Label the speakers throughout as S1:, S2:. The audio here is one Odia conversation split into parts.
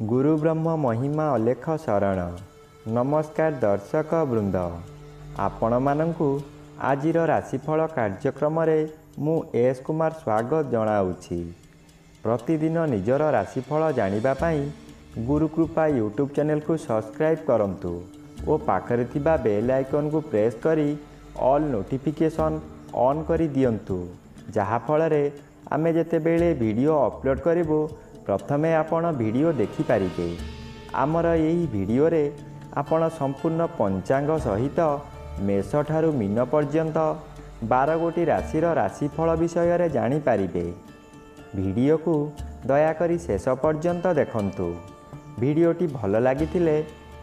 S1: गुरु ब्रह्म महिमा अलेख शरण। नमस्कार दर्शक वृंद, आपण मानंकु आजिर राशिफल कार्यक्रम मु एस कुमार स्वागत जनाऊँगी। प्रतिदिन निजर राशिफल जानिबा पाई गुरुकृपा यूट्यूब चैनल को सब्सक्राइब करंतु और पाखरे थिबा बेल आइकन को प्रेस करी ऑल नोटिफिकेशन ऑन करी दियंतु, जहा फଳରେ आमे जेतेबेले वीडियो अपलोड करिवो प्रथमे आपण वीडियो देखि पारिबे। आमर यही वीडियो रे आपण संपूर्ण पंचांग सहित मेष ठारू मीन पर्यंत 12 गोटी राशिर राशिफल विषय रे जानि पारिबे। वीडियो को दया करी शेष पर्यंत देखंतु। वीडियोटी भल लागिथिले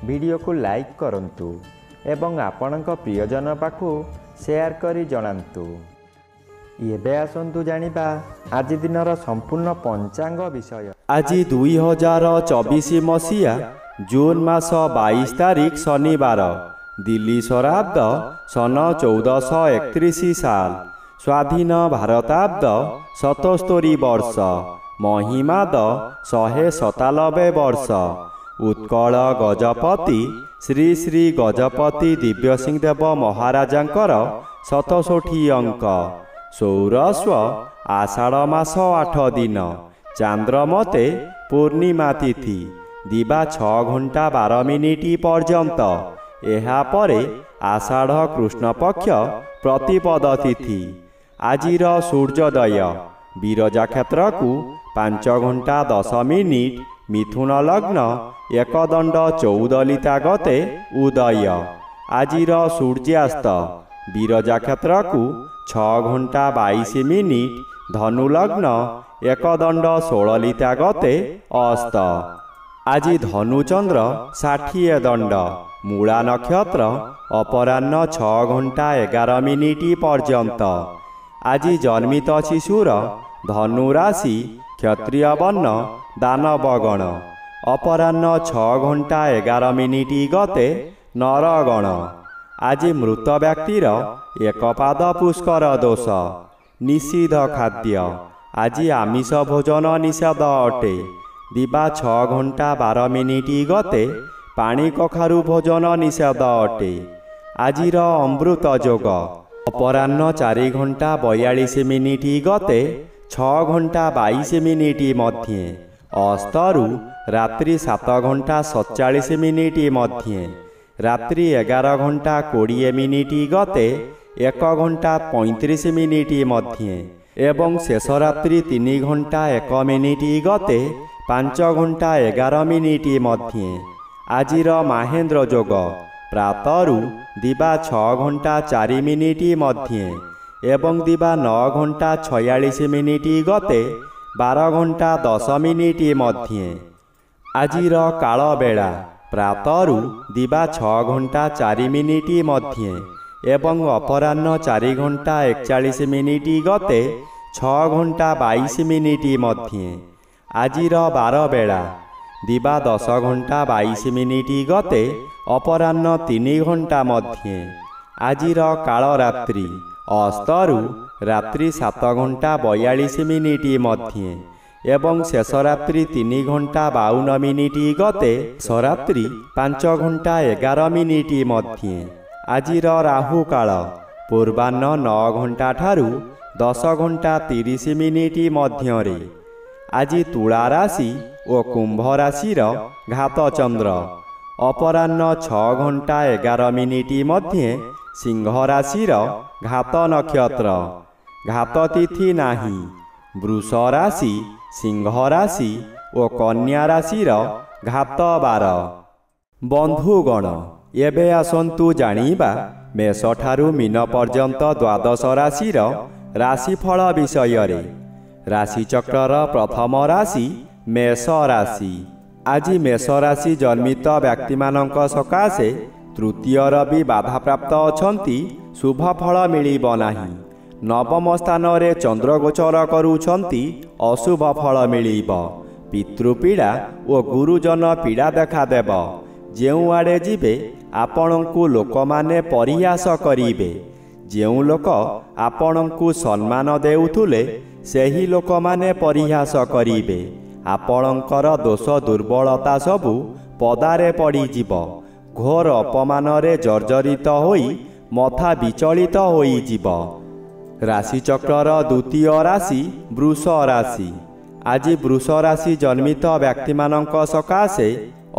S1: वीडियो को लाइक करंतु एवं आपणक प्रियजन पाखु शेयर करी जणांतु। एबे आसंतु जानिबा आज दिनर संपूर्ण पंचांग विषय।
S2: आज 2024 मसीहा जून मास 22 तारिख शनिवार, दिल्ली शराब्द सन 1431 साल, स्वाधीन भारताब्द 77 वर्ष, महिमाद 197 वर्ष। उत्कल गजपति श्री श्री गजपति दिव्यसिंह देव महाराजांकर 67 अंक। सौरस्व आषाढ़ मास 8 दिन, चांद्रमते पूर्णिमा तिथि, दिवा 6 घंटा 12 मिनिट पर्यंत। एहा परे आषाढ़ कृष्ण पक्ष प्रतिपद तिथि। आजिर सूर्योदय विरजा क्षेत्र को 5 घंटा 10 मिनिट, मिथुन लग्न एकदंड 14 लिता गते उदय। आजिर सूर्यास्त विरजा क्षेत्र को 6 घंटा 22 मिनिट, धनु लग्न एकदंड 16 लिता गते अस्त। आज धनुचंद्र 60 दंड, मूला नक्षत्र अपराह्न 6 घंटा 11 मिनिट पर्यंत। आज जन्मित शिशुर धनु राशि, क्षत्रिय वर्ण, दानवगण। अपराह्न 6 घंटा 11 मिनिट गते नरगण। आज मृत व्यक्तिर एक पाद पुष्कर दोष, निषिद्ध खाद्य। आज आमिष भोजन निषेध अटे। दिवा 6 घंटा 12 मिनिट गते पानी कखारु भोजन निषेध अटे। आजिर अमृत योग अपराह्न 4 घंटा 42 मिनिट गते 6 घंटा 22 मिनिट मध्ये। अस्तरु रात्रि 7 घंटा 47 मिनिट मध्ये। रात्रि 11 घंटा 20 मिनिट गते 1 घंटा 35 मिनिट मध्ये। एवं शेष रात्रि 3 घंटा 1 मिनिट गते 5 घंटा 11 मिनिट मध्ये। आजिर महेन्द्र योग प्रातरु दिवा 6 घंटा 4 मिनिट मध्ये एवं दिवा 9 घंटा 46 मिनिट गते 12 घंटा 10 मिनिट मध्ये। आजिर काल बेला प्रातरु दिवा 6 घंटा 4 मिनिट मध्ये एवं अपराह्न 4 घंटा 41 मिनिट गते 6 घंटा 22 मिनिट मध्ये। आजिर 12 बेला दिवा 10 घंटा 22 मिनिट गते अपराह्न 3 घंटा मध्ये। आजिर काल रात्रि अस्तरु रात्रि 7 घंटा 42 मिनिट मध्ये एवं शेष रात्रि 3 घंटा 52 मिनिट गते सरात्रि 5 घंटा 11 मिनिट मध्ये। आजिर राहु काल पूर्वाह्न 9 घंटा ठारू 10 घंटा 30 मिनिट मध्यरे। आज तुला राशि और कुंभ राशिर घात चंद्र अपराह्न 6 घंटा 11 मिनिट मध्ये सिंह राशिर घात नक्षत्र। घात तिथि नाही। वृष राशि, सिंह राशि और कन्या राशिर घात 12। बंधुगण एबे आसंतु जानिबा मेष ठारू मीन पर्यंत 12 राशिर राशिफल विषय रे। राशिचक्रर प्रथम राशि मेष राशि। आज मेष राशि जन्मित व्यक्ति मानक सकाशे तृतीय रवि बाधा प्राप्त अछंती, शुभ फल मिलिब नाही। नवम स्थान रे चंद्र गोचर करुछंती, अशुभ फल मिलिब। पितृपीड़ा और गुरुजन पीड़ा देखा देव। जेउ आड़े जिबे आपणंकु लोकमाने परिहास करिबे। जेउ लोक आपणंकु सम्मान देउथुले सेही लोकमाने परिहास करिबे। ଆପଣଙ୍କର ଦୋଷ ଦୁର୍ବଳତା ସବୁ ପଦାରେ ପଡ଼ିଯିବ। ଘୋର ଅପମାନରେ ଜର୍ଜରିତ ହୋଇ ମଥା ବିଚଳିତ ହୋଇଯିବ। ରାଶିଚକ୍ରର ଦ୍ୱିତୀୟ ରାଶି ବୃଷ ରାଶି। ଆଜି ବୃଷ ରାଶି ଜନ୍ମିତ ବ୍ୟକ୍ତିମାନଙ୍କ ସକାଶେ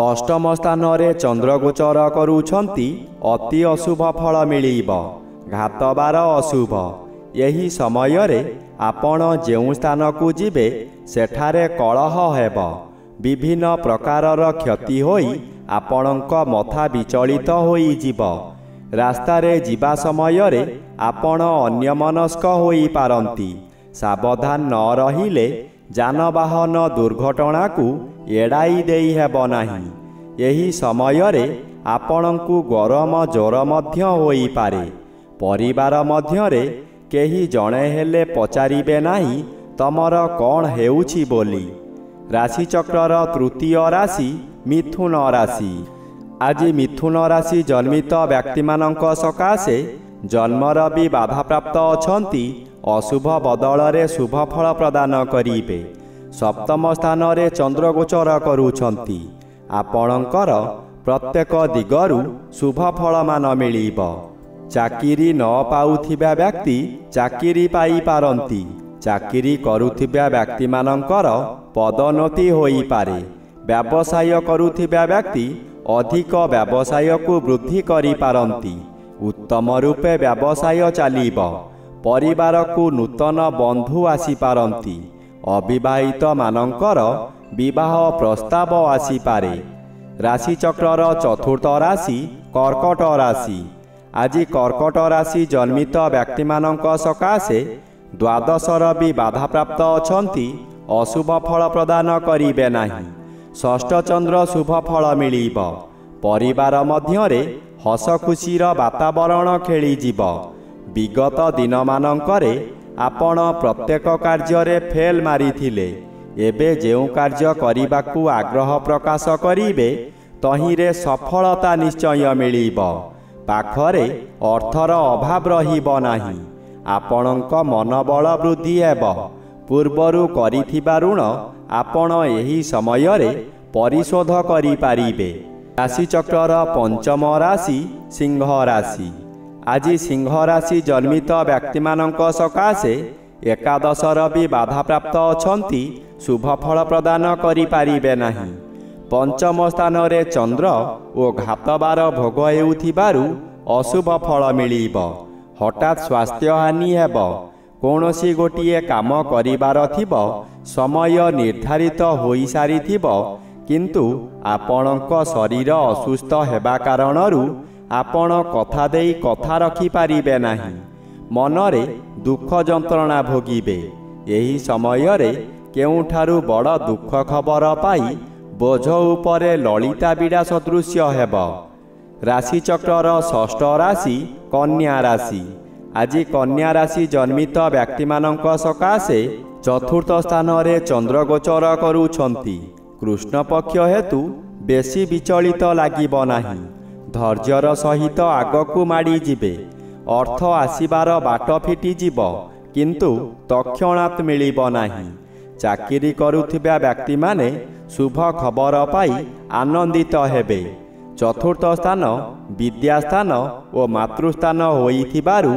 S2: ଅଷ୍ଟମ ସ୍ଥାନରେ ଚନ୍ଦ୍ର ଗୋଚର କରୁଛନ୍ତି। ଅତି ଅଶୁଭ ଫଳ ମିଳିବ। ଘାତବାର ଅଶୁଭ। ଏହି ସମୟରେ ଆପଣ ଯେଉଁ ସ୍ଥାନକୁ ଯିବେ ସେଠାରେ କଳହ ହେବ। ବିଭିନ୍ନ ପ୍ରକାରର କ୍ଷତି ହୋଇ ଆପଣଙ୍କ ମଥା ବିଚଳିତ ହୋଇଯିବ। ରାସ୍ତାରେ ଯିବା ସମୟରେ ଆପଣ ଅନ୍ୟମନସ୍କ ହୋଇପାରନ୍ତି। ସାବଧାନ ନ ରହିଲେ ଯାନବାହନ ଦୁର୍ଘଟଣାକୁ ଏଡ଼ାଇ ଦେଇ ହେବ ନାହିଁ। ଏହି ସମୟରେ ଆପଣଙ୍କୁ ଗରମ ଜ୍ୱର ମଧ୍ୟ ହୋଇପାରେ। ପରିବାର ମଧ୍ୟରେ କେହି ଜଣେ ହେଲେ ପଚାରିବେ ନାହିଁ ତମର କ'ଣ ହେଉଛି ବୋଲି। ରାଶିଚକ୍ରର ତୃତୀୟ ରାଶି ମିଥୁନ ରାଶି। ଆଜି ମିଥୁନ ରାଶି ଜନ୍ମିତ ବ୍ୟକ୍ତିମାନଙ୍କ ସକାଶେ ଜନ୍ମର ବି ବାଧାପ୍ରାପ୍ତ ଅଛନ୍ତି। ଅଶୁଭ ବଦଳରେ ଶୁଭ ଫଳ ପ୍ରଦାନ କରିବେ। ସପ୍ତମ ସ୍ଥାନରେ ଚନ୍ଦ୍ର ଗୋଚର କରୁଛନ୍ତି। ଆପଣଙ୍କର ପ୍ରତ୍ୟେକ ଦିଗରୁ ଶୁଭ ଫଳମାନ ମିଳିବ। ଚାକିରି ନ ପାଉଥିବା ବ୍ୟକ୍ତି ଚାକିରି ପାଇପାରନ୍ତି। ଚାକିରି କରୁଥିବା ବ୍ୟକ୍ତିମାନଙ୍କର ପଦୋନ୍ନତି ହୋଇପାରେ। ବ୍ୟବସାୟ କରୁଥିବା ବ୍ୟକ୍ତି ଅଧିକ ବ୍ୟବସାୟକୁ ବୃଦ୍ଧି କରିପାରନ୍ତି। ଉତ୍ତମ ରୂପେ ବ୍ୟବସାୟ ଚାଲିବ। ପରିବାରକୁ ନୂତନ ବନ୍ଧୁ ଆସିପାରନ୍ତି। ଅବିବାହିତମାନଙ୍କର ବିବାହ ପ୍ରସ୍ତାବ ଆସିପାରେ। ରାଶିଚକ୍ରର ଚତୁର୍ଥ ରାଶି କର୍କଟ ରାଶି। ଆଜି କର୍କଟ ରାଶି ଜନ୍ମିତ ବ୍ୟକ୍ତିମାନଙ୍କ ସକାଶେ ଦ୍ୱାଦଶର ବି ବାଧାପ୍ରାପ୍ତ ଅଛନ୍ତି। ଅଶୁଭ ଫଳ ପ୍ରଦାନ କରିବେ ନାହିଁ। ଷଷ୍ଠ ଚନ୍ଦ୍ର ଶୁଭ ଫଳ ମିଳିବ। ପରିବାର ମଧ୍ୟରେ ହସ ଖୁସିର ବାତାବରଣ ଖେଳିଯିବ। ବିଗତ ଦିନମାନଙ୍କରେ ଆପଣ ପ୍ରତ୍ୟେକ କାର୍ଯ୍ୟରେ ଫେଲ୍ ମାରିଥିଲେ। ଏବେ ଯେଉଁ କାର୍ଯ୍ୟ କରିବାକୁ ଆଗ୍ରହ ପ୍ରକାଶ କରିବେ ତହିଁରେ ସଫଳତା ନିଶ୍ଚୟ ମିଳିବ। ପାଖରେ ଅର୍ଥର ଅଭାବ ରହିବ ନାହିଁ। ଆପଣଙ୍କ ମନୋବଳ ବୃଦ୍ଧି ହେବ। ପୂର୍ବରୁ କରିଥିବା ଋଣ ଆପଣ ଏହି ସମୟରେ ପରିଶୋଧ କରିପାରିବେ। ରାଶିଚକ୍ରର ପଞ୍ଚମ ରାଶି ସିଂହ ରାଶି। ଆଜି ସିଂହ ରାଶି ଜନ୍ମିତ ବ୍ୟକ୍ତିମାନଙ୍କ ସକାଶେ ଏକାଦଶର ବି ବାଧାପ୍ରାପ୍ତ ଅଛନ୍ତି। ଶୁଭ ଫଳ ପ୍ରଦାନ କରିପାରିବେ ନାହିଁ। ପଞ୍ଚମ ସ୍ଥାନରେ ଚନ୍ଦ୍ର ଓ ଘାତବାର ଭୋଗ ହେଉଥିବାରୁ ଅଶୁଭ ଫଳ ମିଳିବ। ହଠାତ୍ ସ୍ୱାସ୍ଥ୍ୟହାନି ହେବ। କୌଣସି ଗୋଟିଏ କାମ କରିବାର ଥିବ, ସମୟ ନିର୍ଦ୍ଧାରିତ ହୋଇସାରିଥିବ, କିନ୍ତୁ ଆପଣଙ୍କ ଶରୀର ଅସୁସ୍ଥ ହେବା କାରଣରୁ ଆପଣ କଥା ଦେଇ କଥା ରଖିପାରିବେ ନାହିଁ। ମନରେ ଦୁଃଖ ଯନ୍ତ୍ରଣା ଭୋଗିବେ। ଏହି ସମୟରେ କେଉଁଠାରୁ ବଡ଼ ଦୁଃଖ ଖବର ପାଇ ବୋଝ ଉପରେ ଲଳିତା ବିଡ଼ା ସଦୃଶ୍ୟ ହେବ। ରାଶିଚକ୍ରର ଷଷ୍ଠ ରାଶି କନ୍ୟା ରାଶି। ଆଜି କନ୍ୟା ରାଶି ଜନ୍ମିତ ବ୍ୟକ୍ତିମାନଙ୍କ ସକାଶେ ଚତୁର୍ଥ ସ୍ଥାନରେ ଚନ୍ଦ୍ର ଗୋଚର କରୁଛନ୍ତି। କୃଷ୍ଣପକ୍ଷ ହେତୁ ବେଶୀ ବିଚଳିତ ଲାଗିବ ନାହିଁ। ଧୈର୍ଯ୍ୟର ସହିତ ଆଗକୁ ମାଡ଼ିଯିବେ। ଅର୍ଥ ଆସିବାର ବାଟ ଫିଟିଯିବ, କିନ୍ତୁ ତତ୍କ୍ଷଣାତ୍ ମିଳିବ ନାହିଁ। ଚାକିରି କରୁଥିବା ବ୍ୟକ୍ତିମାନେ ଶୁଭ ଖବର ପାଇ ଆନନ୍ଦିତ ହେବେ। ଚତୁର୍ଥ ସ୍ଥାନ ବିଦ୍ୟାସ୍ଥାନ ଓ ମାତୃସ୍ଥାନ ହୋଇଥିବାରୁ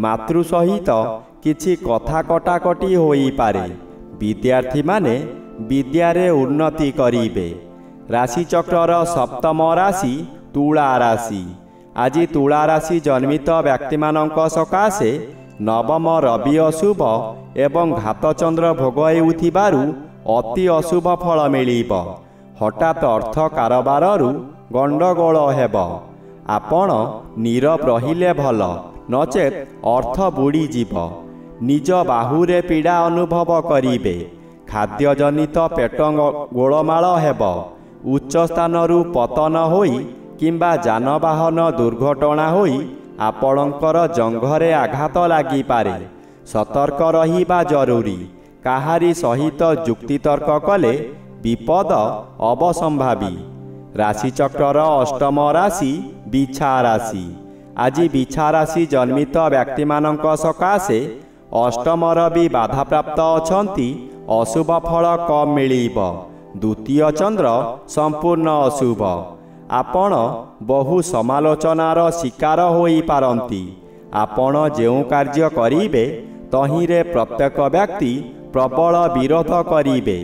S2: ମାତୃ ସହିତ କିଛି କଥା କଟାକଟି ହୋଇପାରେ। ବିଦ୍ୟାର୍ଥୀମାନେ ବିଦ୍ୟାରେ ଉନ୍ନତି କରିବେ। ରାଶିଚକ୍ରର ସପ୍ତମ ରାଶି ତୁଳା ରାଶି। ଆଜି ତୁଳା ରାଶି ଜନ୍ମିତ ବ୍ୟକ୍ତିମାନଙ୍କ ସକାଶେ ନବମ ରବି ଅଶୁଭ ଏବଂ ଘାତଚନ୍ଦ୍ର ଭୋଗ ହେଉଥିବାରୁ ଅତି ଅଶୁଭ ଫଳ ମିଳିବ। ହଠାତ୍ ଅର୍ଥ କାରବାରରୁ ଗଣ୍ଡଗୋଳ ହେବ। ଆପଣ ନୀରବ ରହିଲେ ଭଲ, ନଚେତ୍ ଅର୍ଥ ବୁଡ଼ିଯିବ। ନିଜ ବାହୁରେ ପୀଡ଼ା ଅନୁଭବ କରିବେ। ଖାଦ୍ୟଜନିତ ପେଟ ଗୋଳମାଳ ହେବ। ଉଚ୍ଚ ସ୍ଥାନରୁ ପତନ ହୋଇ କିମ୍ବା ଯାନବାହନ ଦୁର୍ଘଟଣା ହୋଇ ଆପଣଙ୍କର ଜଙ୍ଘରେ ଆଘାତ ଲାଗିପାରେ। ସତର୍କ ରହିବା ଜରୁରୀ। କାହାରି ସହିତ ଯୁକ୍ତିତର୍କ କଲେ ବିପଦ ଅବସମ୍ଭାବୀ। ରାଶିଚକ୍ରର ଅଷ୍ଟମ ରାଶି ବିଛା ରାଶି। ଆଜି ବିଛା ରାଶି ଜନ୍ମିତ ବ୍ୟକ୍ତିମାନଙ୍କ ସକାଶେ ଅଷ୍ଟମର ବି ବାଧାପ୍ରାପ୍ତ ଅଛନ୍ତି। ଅଶୁଭ ଫଳ କମ୍ ମିଳିବ। ଦ୍ୱିତୀୟ ଚନ୍ଦ୍ର ସମ୍ପୂର୍ଣ୍ଣ ଅଶୁଭ। ଆପଣ ବହୁ ସମାଲୋଚନାର ଶିକାର ହୋଇପାରନ୍ତି। ଆପଣ ଯେଉଁ କାର୍ଯ୍ୟ କରିବେ ତହିଁରେ ପ୍ରତ୍ୟେକ ବ୍ୟକ୍ତି ପ୍ରବଳ ବିରୋଧ କରିବେ।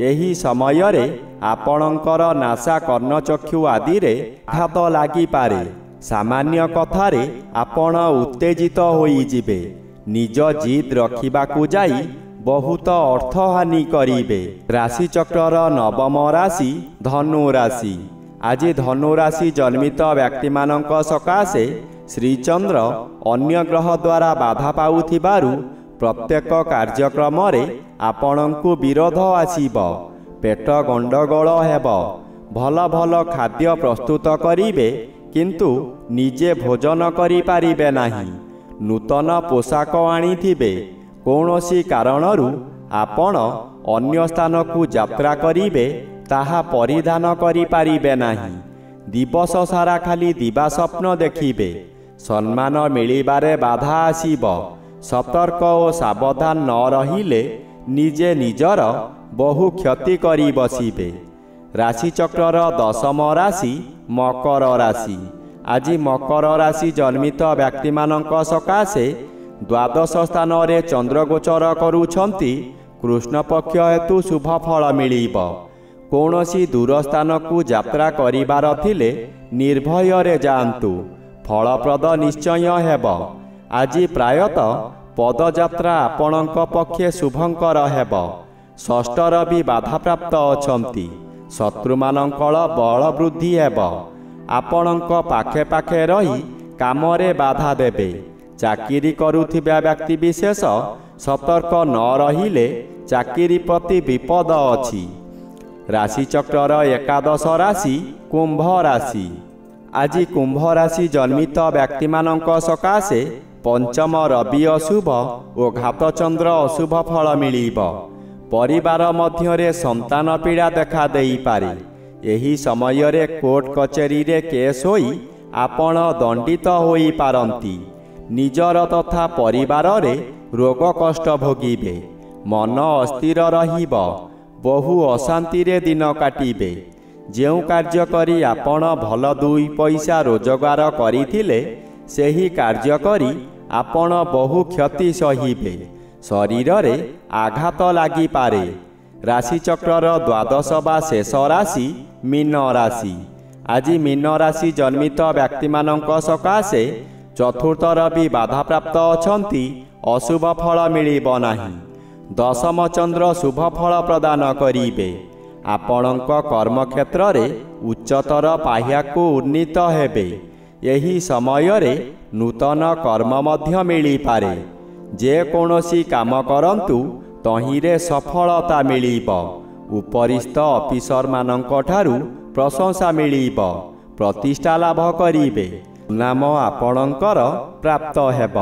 S2: ଏହି ସମୟରେ ଆପଣଙ୍କର ନାସା କର୍ଣ୍ଣଚକ୍ଷୁ ଆଦିରେ ଆଘାତ ଲାଗିପାରେ। ସାମାନ୍ୟ କଥାରେ ଆପଣ ଉତ୍ତେଜିତ ହୋଇଯିବେ। ନିଜ ଜିଦ୍ ରଖିବାକୁ ଯାଇ ବହୁତ ଅର୍ଥହାନି କରିବେ। ରାଶିଚକ୍ରର ନବମ ରାଶି ଧନୁ ରାଶି। ଆଜି ଧନୁ ରାଶି ଜନ୍ମିତ ବ୍ୟକ୍ତିମାନଙ୍କ ସକାଶେ ଶ୍ରୀଚନ୍ଦ୍ର ଅନ୍ୟ ଗ୍ରହ ଦ୍ୱାରା ବାଧା ପାଉଥିବାରୁ ପ୍ରତ୍ୟେକ କାର୍ଯ୍ୟକ୍ରମରେ ଆପଣଙ୍କୁ ବିରୋଧ ଆସିବ। ପେଟ ଗଣ୍ଡଗୋଳ ହେବ। ଭଲ ଭଲ ଖାଦ୍ୟ ପ୍ରସ୍ତୁତ କରିବେ କିନ୍ତୁ ନିଜେ ଭୋଜନ କରିପାରିବେ ନାହିଁ। ନୂତନ ପୋଷାକ ଆଣିଥିବେ। କୌଣସି କାରଣରୁ ଆପଣ ଅନ୍ୟ ସ୍ଥାନକୁ ଯାତ୍ରା କରିବେ ତାହା ପରିଧାନ କରିପାରିବେ ନାହିଁ। ଦିବସ ସାରା ଖାଲି ଦିବା ସ୍ୱପ୍ନ ଦେଖିବେ। ସମ୍ମାନ ମିଳିବାରେ ବାଧା ଆସିବ। ସତର୍କ ଓ ସାବଧାନ ନ ରହିଲେ ନିଜେ ନିଜର ବହୁ କ୍ଷତି କରି ବସିବେ। ରାଶିଚକ୍ରର ଦଶମ ରାଶି ମକର ରାଶି। ଆଜି ମକର ରାଶି ଜନ୍ମିତ ବ୍ୟକ୍ତିମାନଙ୍କ ସକାଶେ ଦ୍ୱାଦଶ ସ୍ଥାନରେ ଚନ୍ଦ୍ରଗୋଚର କରୁଛନ୍ତି। କୃଷ୍ଣପକ୍ଷ ହେତୁ ଶୁଭ ଫଳ ମିଳିବ। କୌଣସି ଦୂର ସ୍ଥାନକୁ ଯାତ୍ରା କରିବାର ଥିଲେ ନିର୍ଭୟରେ ଯାଆନ୍ତୁ। ଫଳପ୍ରଦ ନିଶ୍ଚୟ ହେବ। ଆଜି ପ୍ରାୟତଃ ପଦଯାତ୍ରା ଆପଣଙ୍କ ପକ୍ଷେ ଶୁଭଙ୍କର ହେବ। ଷଷ୍ଠ ରବି ବାଧାପ୍ରାପ୍ତ ଅଛନ୍ତି। ଶତ୍ରୁମାନଙ୍କର ବଳ ବୃଦ୍ଧି ହେବ। ଆପଣଙ୍କ ପାଖେ ପାଖେ ରହି କାମରେ ବାଧା ଦେବେ। ଚାକିରି କରୁଥିବା ବ୍ୟକ୍ତିବିଶେଷ ସତର୍କ ନ ରହିଲେ ଚାକିରି ପ୍ରତି ବିପଦ ଅଛି। ରାଶିଚକ୍ରର ଏକାଦଶ ରାଶି କୁମ୍ଭ ରାଶି। ଆଜି କୁମ୍ଭ ରାଶି ଜନ୍ମିତ ବ୍ୟକ୍ତିମାନଙ୍କ ସକାଶେ ପଞ୍ଚମ ରବି ଅଶୁଭ ଓ ଘାତଚନ୍ଦ୍ର ଅଶୁଭ ଫଳ ମିଳିବ। ପରିବାର ମଧ୍ୟରେ ସନ୍ତାନ ପୀଡ଼ା ଦେଖା ଦେଇପାରେ। ଏହି ସମୟରେ କୋର୍ଟ କଚେରୀରେ କେସ୍ ହୋଇ ଆପଣ ଦଣ୍ଡିତ ହୋଇପାରନ୍ତି। ନିଜର ତଥା ପରିବାରରେ ରୋଗ କଷ୍ଟ ଭୋଗିବେ। ମନ ଅସ୍ଥିର ରହିବ। ବହୁ ଅଶାନ୍ତିରେ ଦିନ କାଟିବେ। ଯେଉଁ କାର୍ଯ୍ୟ କରି ଆପଣ ଭଲ ଦୁଇ ପଇସା ରୋଜଗାର କରିଥିଲେ ସେହି କାର୍ଯ୍ୟ କରି ଆପଣ ବହୁ କ୍ଷତି ସହିବେ। ଶରୀରରେ ଆଘାତ ଲାଗିପାରେ। ରାଶିଚକ୍ରର ଦ୍ୱାଦଶ ବା ଶେଷ ରାଶି ମୀନ ରାଶି। ଆଜି ମୀନ ରାଶି ଜନ୍ମିତ ବ୍ୟକ୍ତିମାନଙ୍କ ସକାଶେ ଚତୁର୍ଥ ରବି ବାଧାପ୍ରାପ୍ତ ଅଛନ୍ତି। ଅଶୁଭ ଫଳ ମିଳିବ ନାହିଁ। ଦଶମ ଚନ୍ଦ୍ର ଶୁଭ ଫଳ ପ୍ରଦାନ କରିବେ। ଆପଣଙ୍କ କର୍ମକ୍ଷେତ୍ରରେ ଉଚ୍ଚତର ପାହ୍ୟାକୁ ଉନ୍ନୀତ ହେବେ। ଏହି ସମୟରେ ନୂତନ କର୍ମ ମଧ୍ୟ ମିଳିପାରେ। ଯେକୌଣସି କାମ କରନ୍ତୁ ତହିଁରେ ସଫଳତା ମିଳିବ। ଉପରିସ୍ଥ ଅଫିସରମାନଙ୍କ ଠାରୁ ପ୍ରଶଂସା ମିଳିବ। ପ୍ରତିଷ୍ଠା ଲାଭ କରିବେ। ନାମ ଆପଣଙ୍କର ପ୍ରାପ୍ତ ହେବ।